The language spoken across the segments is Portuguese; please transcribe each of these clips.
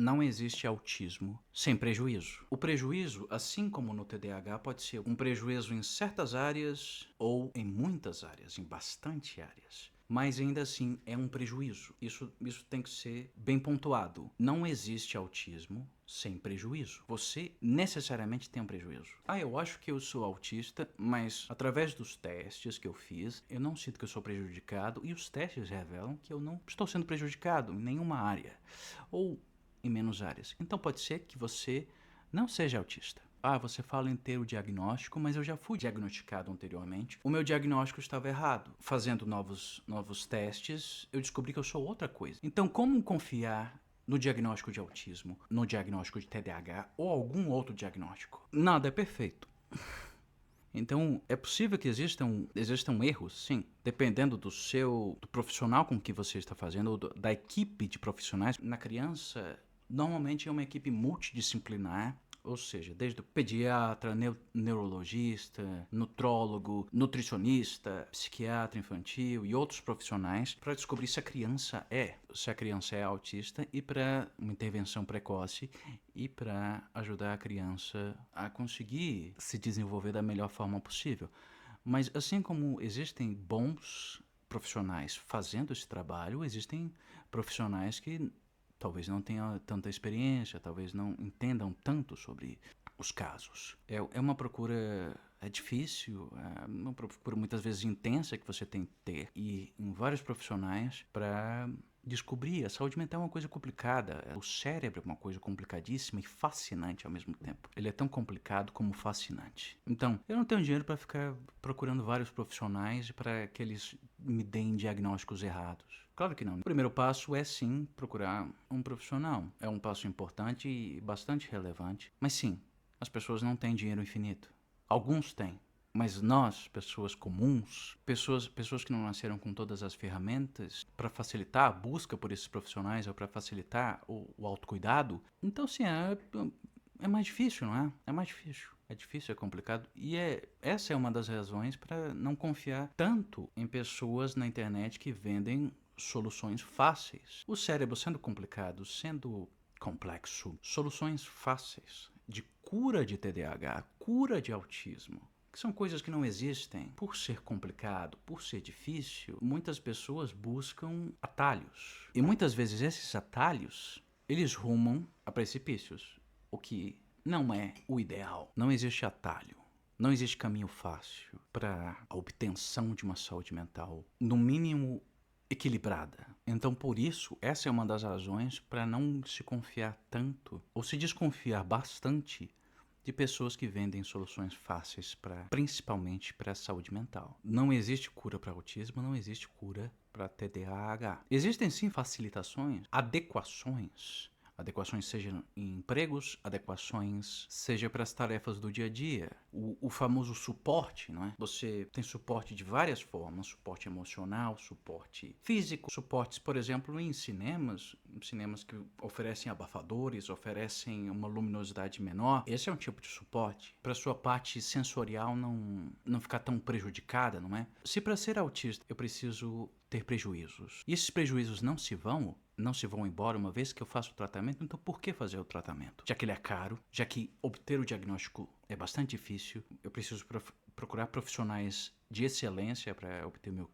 Não existe autismo sem prejuízo. O prejuízo, assim como no TDAH, pode ser um prejuízo em certas áreas ou em muitas áreas, em bastante áreas. Mas ainda assim é um prejuízo. Isso tem que ser bem pontuado. Não existe autismo sem prejuízo. Você necessariamente tem um prejuízo. Eu acho que eu sou autista, mas através dos testes que eu fiz, eu não sinto que eu sou prejudicado e os testes revelam que eu não estou sendo prejudicado em nenhuma área. Ou em menos áreas. Então pode ser que você não seja autista. Você fala em ter o diagnóstico, mas eu já fui diagnosticado anteriormente. O meu diagnóstico estava errado. Fazendo novos testes, eu descobri que eu sou outra coisa. Então, como confiar no diagnóstico de autismo, no diagnóstico de TDAH ou algum outro diagnóstico? Nada é perfeito. Então, é possível que existam erros, sim, dependendo do profissional com que você está fazendo, ou da equipe de profissionais. Na criança, normalmente é uma equipe multidisciplinar, ou seja, desde o pediatra, neurologista, nutrólogo, nutricionista, psiquiatra infantil e outros profissionais para descobrir se a criança é autista e para uma intervenção precoce e para ajudar a criança a conseguir se desenvolver da melhor forma possível. Mas assim como existem bons profissionais fazendo esse trabalho, existem profissionais que talvez não tenham tanta experiência, talvez não entendam tanto sobre os casos. É uma procura difícil, uma procura muitas vezes intensa que você tem que ter e em vários profissionais para descobrir. A saúde mental é uma coisa complicada. O cérebro é uma coisa complicadíssima e fascinante ao mesmo tempo. Ele é tão complicado como fascinante. Então, eu não tenho dinheiro para ficar procurando vários profissionais para que eles me deem diagnósticos errados. Claro que não. O primeiro passo é sim procurar um profissional. É um passo importante e bastante relevante. Mas sim, as pessoas não têm dinheiro infinito. Alguns têm. Mas nós, pessoas comuns, pessoas que não nasceram com todas as ferramentas para facilitar a busca por esses profissionais ou para facilitar o autocuidado, então sim, é mais difícil, não é? É mais difícil. É difícil, é complicado. E essa é uma das razões para não confiar tanto em pessoas na internet que vendem soluções fáceis. O cérebro sendo complicado, sendo complexo, soluções fáceis de cura de TDAH, cura de autismo, que são coisas que não existem. Por ser complicado, por ser difícil, muitas pessoas buscam atalhos. E muitas vezes esses atalhos, eles rumam a precipícios, o que não é o ideal. Não existe atalho. Não existe caminho fácil para a obtenção de uma saúde mental, no mínimo equilibrada. Então, por isso, essa é uma das razões para não se confiar tanto, ou se desconfiar bastante, de pessoas que vendem soluções fáceis principalmente para a saúde mental. Não existe cura para autismo, não existe cura para TDAH. Existem sim facilitações, adequações seja em empregos, adequações seja para as tarefas do dia a dia. O famoso suporte, não é? Você tem suporte de várias formas, suporte emocional, suporte físico, suportes, por exemplo, em cinemas que oferecem abafadores, oferecem uma luminosidade menor. Esse é um tipo de suporte para sua parte sensorial não ficar tão prejudicada, não é? Se para ser autista eu preciso ter prejuízos, e esses prejuízos não se vão embora uma vez que eu faço o tratamento, então por que fazer o tratamento? Já que ele é caro, já que obter o diagnóstico é bastante difícil, eu preciso procurar profissionais de excelência para obter meu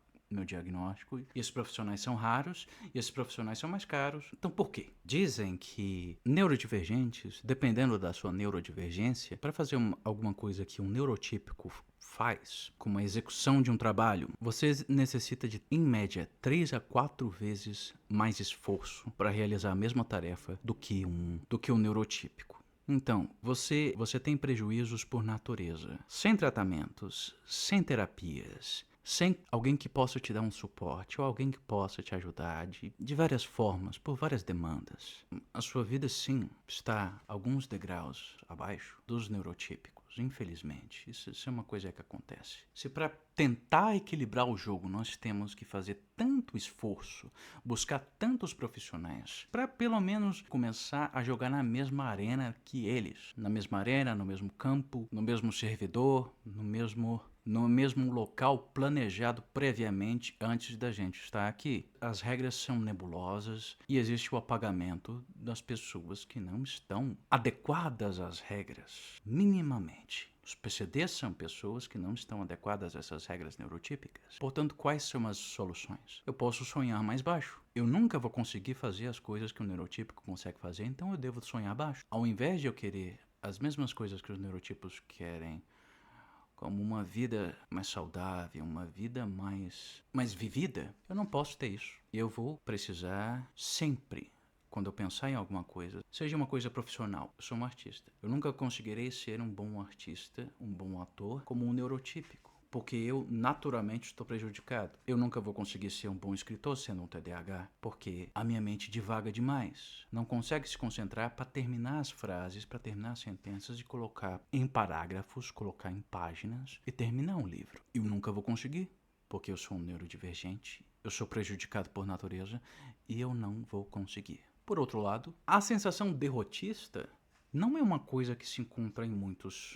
diagnóstico, e esses profissionais são raros, e esses profissionais são mais caros. Então por quê? Dizem que neurodivergentes, dependendo da sua neurodivergência, para fazer alguma coisa que um neurotípico faz, como a execução de um trabalho, você necessita de, em média, 3 a 4 vezes mais esforço para realizar a mesma tarefa do que um neurotípico. Então, você tem prejuízos por natureza, sem tratamentos, sem terapias, sem alguém que possa te dar um suporte ou alguém que possa te ajudar de várias formas, por várias demandas. A sua vida, sim, está alguns degraus abaixo dos neurotípicos, infelizmente. Isso é uma coisa que acontece. Se para tentar equilibrar o jogo nós temos que fazer tanto esforço, buscar tantos profissionais, para pelo menos começar a jogar na mesma arena que eles, na mesma arena, no mesmo campo, no mesmo servidor, no mesmo no mesmo local planejado previamente antes da gente estar aqui. As regras são nebulosas e existe o apagamento das pessoas que não estão adequadas às regras, minimamente. Os PCDs são pessoas que não estão adequadas a essas regras neurotípicas. Portanto, quais são as soluções? Eu posso sonhar mais baixo. Eu nunca vou conseguir fazer as coisas que o neurotípico consegue fazer, então eu devo sonhar baixo. Ao invés de eu querer as mesmas coisas que os neurotipos querem, como uma vida mais saudável, uma vida mais vivida, eu não posso ter isso. Eu vou precisar sempre, quando eu pensar em alguma coisa, seja uma coisa profissional, eu sou um artista. Eu nunca conseguirei ser um bom artista, um bom ator, como um neurotípico, porque eu naturalmente estou prejudicado. Eu nunca vou conseguir ser um bom escritor sendo um TDAH, porque a minha mente divaga demais. Não consegue se concentrar para terminar as frases, para terminar as sentenças e colocar em parágrafos, colocar em páginas e terminar um livro. Eu nunca vou conseguir, porque eu sou um neurodivergente, eu sou prejudicado por natureza e eu não vou conseguir. Por outro lado, a sensação derrotista não é uma coisa que se encontra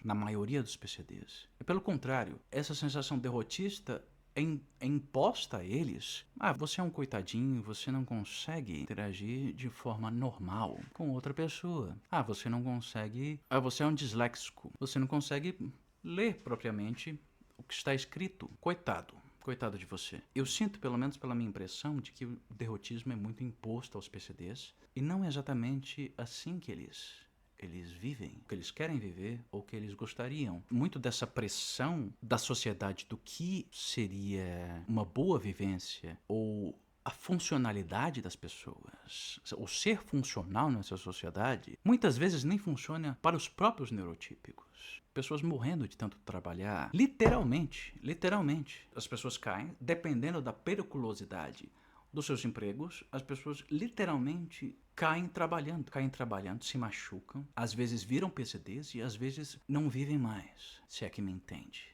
na maioria dos PCDs. Pelo contrário, essa sensação derrotista é imposta a eles. Você é um coitadinho, você não consegue interagir de forma normal com outra pessoa. Você não consegue... você é um disléxico, você não consegue ler propriamente o que está escrito. Coitado de você. Eu sinto, pelo menos pela minha impressão, de que o derrotismo é muito imposto aos PCDs e não é exatamente assim que eles vivem, o que eles querem viver ou o que eles gostariam. Muito dessa pressão da sociedade do que seria uma boa vivência ou a funcionalidade das pessoas, o ser funcional nessa sociedade, muitas vezes nem funciona para os próprios neurotípicos. Pessoas morrendo de tanto trabalhar. Literalmente. As pessoas caem, dependendo da periculosidade dos seus empregos, as pessoas literalmente caem trabalhando, se machucam, às vezes viram PCDs e às vezes não vivem mais, se é que me entende.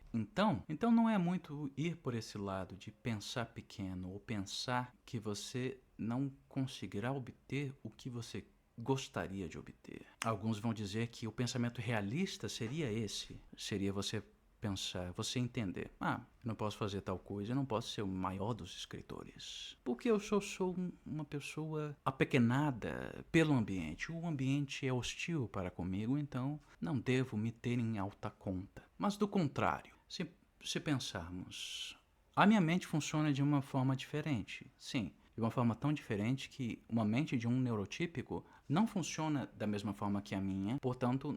Então não é muito ir por esse lado de pensar pequeno ou pensar que você não conseguirá obter o que você gostaria de obter. Alguns vão dizer que o pensamento realista seria esse, seria você pensar, você entender, eu não posso fazer tal coisa, eu não posso ser o maior dos escritores, porque eu sou uma pessoa apequenada pelo ambiente, o ambiente é hostil para comigo, então não devo me ter em alta conta. Mas do contrário, se pensarmos, a minha mente funciona de uma forma diferente, sim, de uma forma tão diferente que uma mente de um neurotípico não funciona da mesma forma que a minha, portanto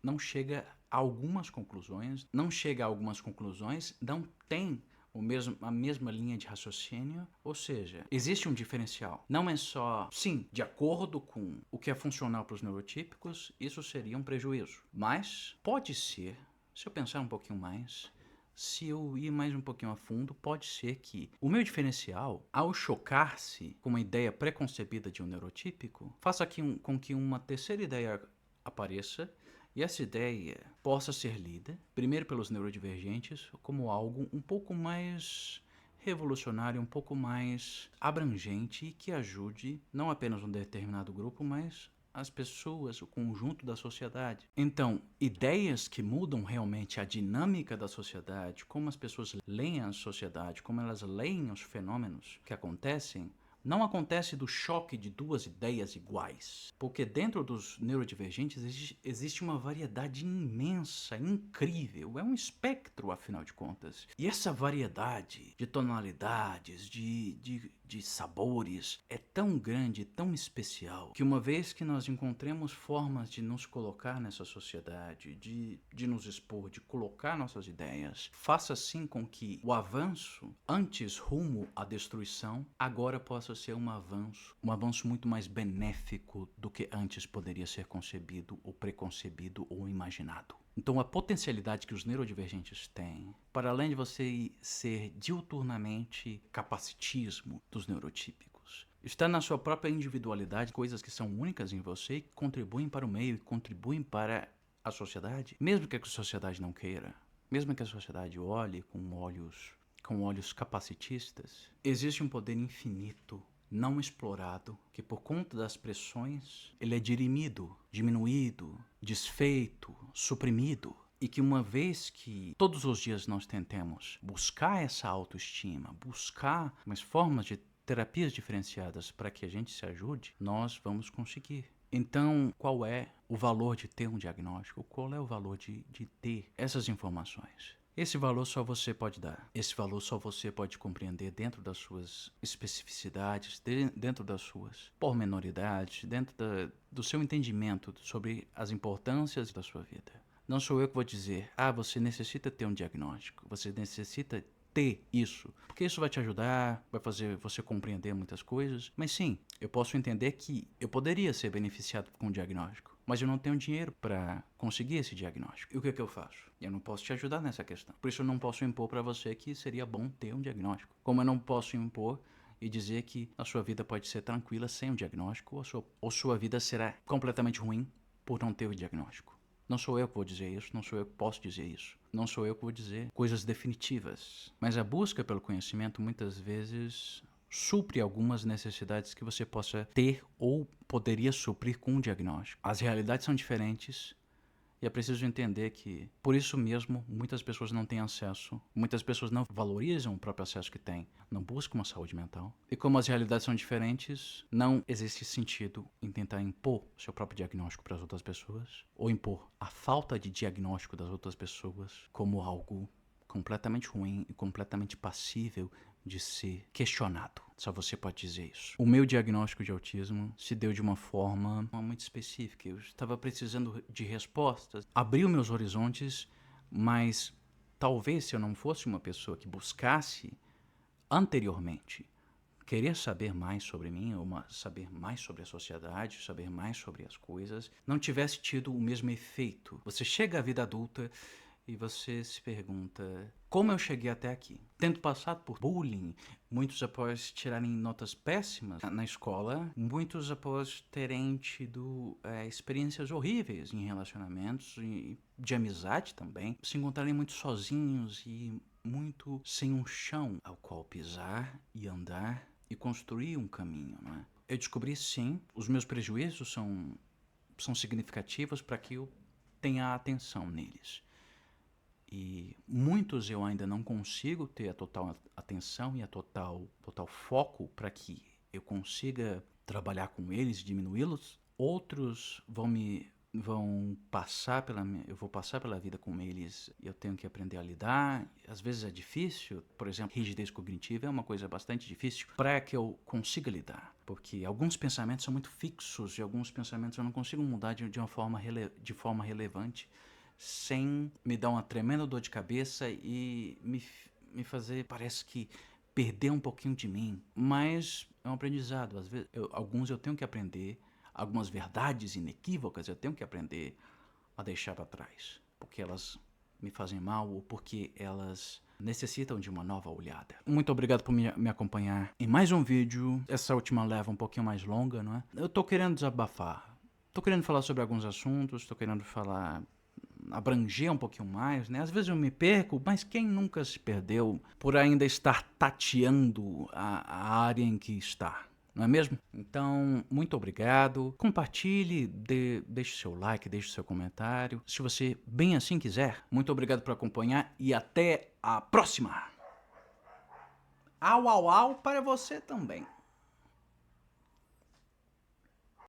não chega a algumas conclusões, não tem a mesma linha de raciocínio, ou seja, existe um diferencial. Não é só, sim, de acordo com o que é funcional para os neurotípicos, isso seria um prejuízo. Mas pode ser, se eu pensar um pouquinho mais, se eu ir mais um pouquinho a fundo, pode ser que o meu diferencial, ao chocar-se com uma ideia preconcebida de um neurotípico, faça com que uma terceira ideia apareça e essa ideia possa ser lida, primeiro pelos neurodivergentes, como algo um pouco mais revolucionário, um pouco mais abrangente e que ajude não apenas um determinado grupo, mas as pessoas, o conjunto da sociedade. Então, ideias que mudam realmente a dinâmica da sociedade, como as pessoas leem a sociedade, como elas leem os fenômenos que acontecem, não acontece do choque de duas ideias iguais, porque dentro dos neurodivergentes existe uma variedade imensa, incrível, é um espectro, afinal de contas. E essa variedade de tonalidades, de sabores, é tão grande, tão especial, que uma vez que nós encontremos formas de nos colocar nessa sociedade, de nos expor, de colocar nossas ideias, faça assim com que o avanço, antes rumo à destruição, agora possa ser um avanço muito mais benéfico do que antes poderia ser concebido, ou preconcebido, ou imaginado. Então a potencialidade que os neurodivergentes têm, para além de você ser diuturnamente capacitismo dos neurotípicos, está na sua própria individualidade, coisas que são únicas em você e que contribuem para o meio e contribuem para a sociedade, mesmo que a sociedade não queira, mesmo que a sociedade olhe com olhos capacitistas, existe um poder infinito, não explorado, que por conta das pressões, ele é dirimido, diminuído, desfeito, suprimido. E que uma vez que todos os dias nós tentemos buscar essa autoestima, buscar umas formas de terapias diferenciadas para que a gente se ajude, nós vamos conseguir. Então, qual é o valor de ter um diagnóstico? Qual é o valor de ter essas informações? Esse valor só você pode dar. Esse valor só você pode compreender dentro das suas especificidades, dentro das suas pormenoridades, dentro do seu entendimento sobre as importâncias da sua vida. Não sou eu que vou dizer, você necessita ter um diagnóstico, você necessita ter isso, porque isso vai te ajudar, vai fazer você compreender muitas coisas. Mas sim, eu posso entender que eu poderia ser beneficiado com um diagnóstico, mas eu não tenho dinheiro para conseguir esse diagnóstico. E o que é que eu faço? Eu não posso te ajudar nessa questão. Por isso eu não posso impor para você que seria bom ter um diagnóstico. Como eu não posso impor e dizer que a sua vida pode ser tranquila sem um diagnóstico, ou sua vida será completamente ruim por não ter o diagnóstico. Não sou eu que vou dizer isso, não sou eu que posso dizer isso. Não sou eu que vou dizer coisas definitivas. Mas a busca pelo conhecimento muitas vezes supre algumas necessidades que você possa ter ou poderia suprir com um diagnóstico. As realidades são diferentes e é preciso entender que, por isso mesmo, muitas pessoas não têm acesso, muitas pessoas não valorizam o próprio acesso que têm, não buscam uma saúde mental. E como as realidades são diferentes, não existe sentido em tentar impor seu próprio diagnóstico para as outras pessoas, ou impor a falta de diagnóstico das outras pessoas como algo completamente ruim e completamente passível de ser questionado. Só você pode dizer isso. O meu diagnóstico de autismo se deu de uma forma muito específica. Eu estava precisando de respostas. Abriu meus horizontes, mas talvez se eu não fosse uma pessoa que buscasse anteriormente querer saber mais sobre mim, ou saber mais sobre a sociedade, saber mais sobre as coisas, não tivesse tido o mesmo efeito. Você chega à vida adulta e você se pergunta, como eu cheguei até aqui? Tendo passado por bullying, muitos após tirarem notas péssimas na escola, muitos após terem tido experiências horríveis em relacionamentos e de amizade também, se encontrarem muito sozinhos e muito sem um chão ao qual pisar e andar e construir um caminho, não é? Eu descobri, sim, os meus prejuízos são significativos para que eu tenha atenção neles. E muitos eu ainda não consigo ter a total atenção e a total foco para que eu consiga trabalhar com eles, diminuí-los. Outros vão passar eu vou passar pela vida com eles e eu tenho que aprender a lidar. Às vezes é difícil, por exemplo, rigidez cognitiva é uma coisa bastante difícil para que eu consiga lidar, porque alguns pensamentos são muito fixos e alguns pensamentos eu não consigo mudar de forma relevante, sem me dar uma tremenda dor de cabeça e me fazer, parece que, perder um pouquinho de mim. Mas é um aprendizado. Às vezes, alguns eu tenho que aprender, algumas verdades inequívocas eu tenho que aprender a deixar para trás, porque elas me fazem mal ou porque elas necessitam de uma nova olhada. Muito obrigado por me acompanhar em mais um vídeo. Essa última leva um pouquinho mais longa, não é? Eu tô querendo desabafar. Tô querendo falar sobre alguns assuntos, tô querendo abranger um pouquinho mais, né? Às vezes eu me perco, mas quem nunca se perdeu por ainda estar tateando a área em que está, não é mesmo? Então, muito obrigado. Compartilhe, deixe seu like, deixe seu comentário. Se você bem assim quiser. Muito obrigado por acompanhar e até a próxima. Au, au, au para você também.